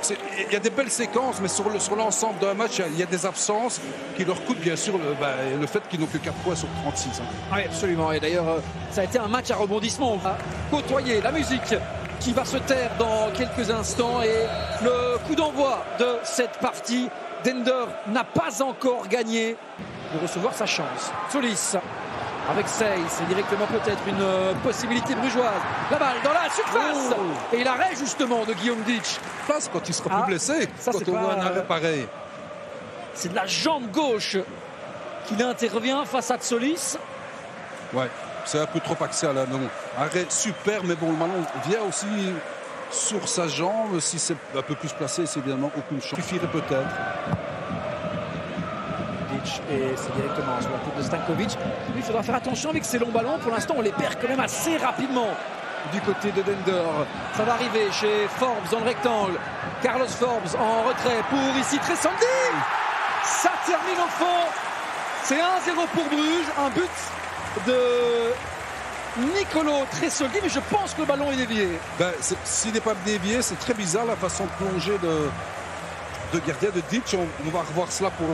il y a des belles séquences, mais sur l'ensemble d'un match, il y a des absences qui leur coûtent bien sûr le fait qu'ils n'ont que 4 points sur 36. Hein. Oui, absolument. Et d'ailleurs, ça a été un match à rebondissement. On va côtoyer la musique qui va se taire dans quelques instants. Et le coup d'envoi de cette partie, Dender n'a pas encore gagné de recevoir sa chance. Solis avec Sey, c'est directement peut-être une possibilité brugeoise. La balle dans la surface et l'arrêt justement de Guillaume Ditch. Place quand il sera plus blessé, ça, quand on voit un arrêt pareil. C'est de la jambe gauche qu'il intervient face à Solis. Ouais, c'est un peu trop axial là, non. Arrêt super, mais bon, le ballon vient aussi sur sa jambe. Si c'est un peu plus placé, c'est évidemment aucune chance. Suffirait peut-être. Et c'est directement sur la tête de Stankovic. Il faudra faire attention avec ces longs ballons. Pour l'instant, on les perd quand même assez rapidement du côté de Dender. Ça va arriver chez Forbes dans le rectangle. Carlos Forbes en retrait pour ici Tresoldi. Ça termine au fond. C'est 1-0 pour Bruges. Un but de Nicolo Tresoldi, mais je pense que le ballon est dévié. Ben, s'il n'est pas dévié, c'est très bizarre la façon de plonger de gardien de Ditch. On va revoir cela pour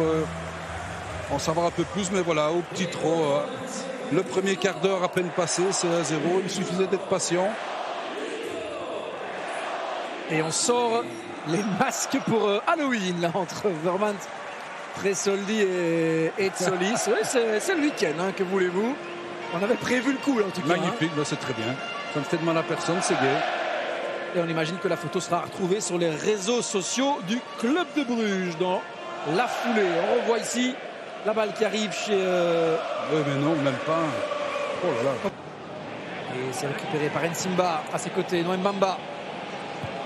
en savoir un peu plus, mais voilà, au petit trot. Le premier quart d'heure à peine passé, c'est 1-0. Il suffisait d'être patient. Et on sort les masques pour Halloween là, entre Vermaat, Tresoldi et Solis. Ouais, c'est le week-end, hein, que voulez-vous. On avait prévu le coup là, en tout cas. Magnifique, hein. C'est très bien. Ça ne fait de mal à personne, c'est gai. Et on imagine que la photo sera retrouvée sur les réseaux sociaux du club de Bruges dans la foulée. On revoit ici la balle qui arrive chez... Oui, mais non, même pas. Oh là là. Et c'est récupéré par Nsimba à ses côtés, Noem Bamba.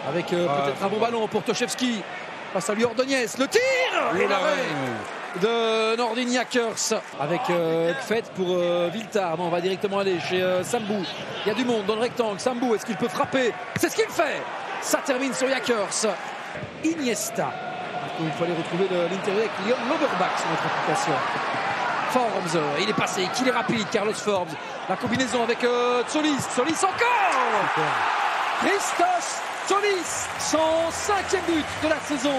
Avec peut-être un bon ballon pour Toszewski. Face à lui Ordonez. Le tir et l'arrêt de Nordin Yakers. Avec Kfet pour Viltar. Non, on va directement aller chez Sambou. Il y a du monde dans le rectangle. Sambou, est-ce qu'il peut frapper? C'est ce qu'il fait. Ça termine sur Yakers. Iniesta. Il faut aller retrouver l'interview avec Leon Loberbach sur notre application. Forbes, il est passé, qu'il est rapide, Carlos Forbes. La combinaison avec Solis. Solis encore. Christos Solis, son 5e but de la saison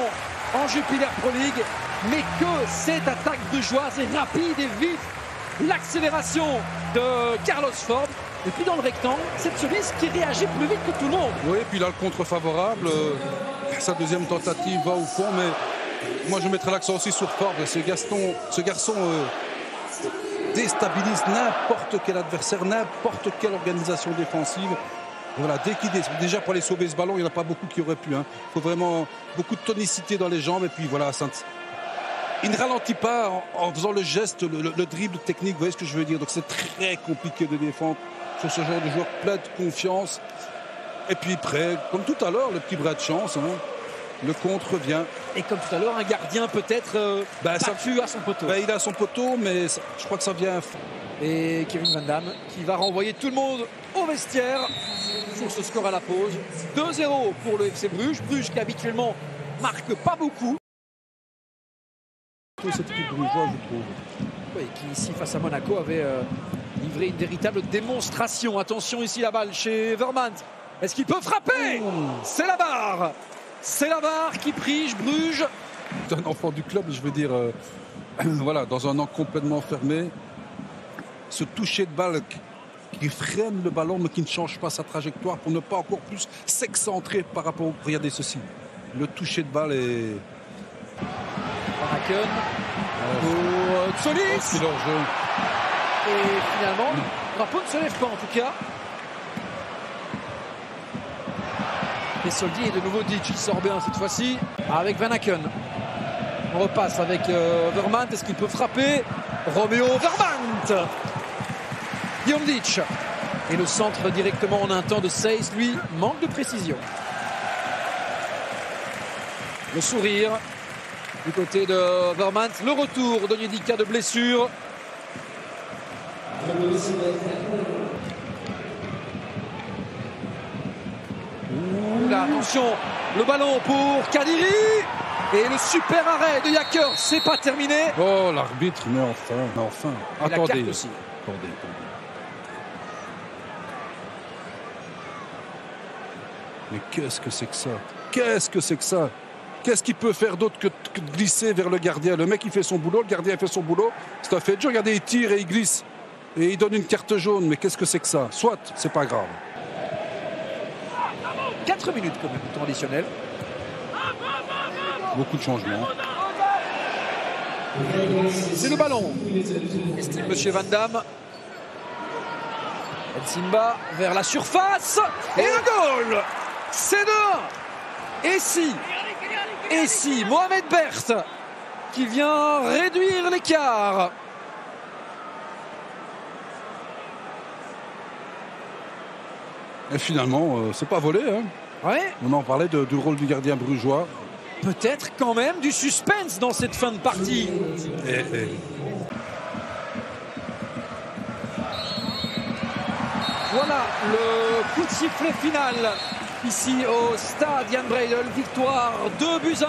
en Jupiler Pro League. Mais que cette attaque brugeoise est rapide et vive. L'accélération de Carlos Forbes. Et puis dans le rectangle, c'est Solis qui réagit plus vite que tout le monde. Oui, et puis là, le contre favorable. Sa deuxième tentative va au fond, mais moi je mettrai l'accent aussi sur Forbes. Ce garçon déstabilise n'importe quel adversaire, n'importe quelle organisation défensive. Voilà, dès qu'il déjà pour aller sauver ce ballon, il n'y en a pas beaucoup qui auraient pu. Il faut vraiment beaucoup de tonicité dans les jambes. Et puis voilà, il ne ralentit pas en faisant le geste, le dribble technique. Vous voyez ce que je veux dire? Donc c'est très compliqué de défendre sur ce genre de joueur plein de confiance. Et puis près, comme tout à l'heure, le petit bras de chance. Hein. Le contre vient. Et comme tout à l'heure, un gardien peut-être ça fut à son poteau. Il a son poteau, mais je crois que ça vient. Et Kevin Van Damme qui va renvoyer tout le monde au vestiaire sur ce score à la pause. 2-0 pour le FC Bruges. Bruges qui habituellement marque pas beaucoup. Cette équipe brugeoise, je trouve. Oui, qui ici face à Monaco avait livré une véritable démonstration. Attention ici la balle chez Vermaat. Est-ce qu'il peut frapper? C'est la barre. C'est la barre qui prige Bruges. C'est un enfant du club, je veux dire, voilà, dans un angle complètement fermé. Ce toucher de balle qui freine le ballon, mais qui ne change pas sa trajectoire pour ne pas encore plus s'excentrer par rapport au... Regardez ceci. Le toucher de balle est... Vanaken pour Solis. Et finalement, le drapeau ne se lève pas en tout cas. Et Soldi est de nouveau Ditch, il sort bien cette fois-ci avec Vanaken. On repasse avec Vermaat, est-ce qu'il peut frapper? Romeo Vermaat. Guillaume Ditch. Et le centre directement en un temps de Seyss, lui, manque de précision. Le sourire du côté de Vermaat. Le retour d'Onyedika de blessure. Là, attention, le ballon pour Kadiri. Et le super arrêt de Yakers, c'est pas terminé. Oh, l'arbitre, mais enfin. Et attendez. la carte aussi. Attendez. Mais qu'est-ce que c'est que ça? Qu'est-ce que c'est que ça? Qu'est-ce qu'il peut faire d'autre que de glisser vers le gardien? Le mec, il fait son boulot, le gardien fait son boulot. C'est un fait de jeu. Regardez, il tire et il glisse. Et il donne une carte jaune. Mais qu'est-ce que c'est que ça? Soit, c'est pas grave. 4 minutes quand même, temps additionnel. Beaucoup de changements. C'est le ballon, estime Monsieur Van Damme. Simba vers la surface. Et le goal. C'est 2-1. Et si Mohamed Berthe qui vient réduire l'écart. Et finalement, c'est pas volé. Hein. Ouais. On en parlait du rôle du gardien brugeois. Peut-être quand même du suspense dans cette fin de partie. Voilà le coup de sifflet final ici au stade Jan Breydel. Victoire 2-1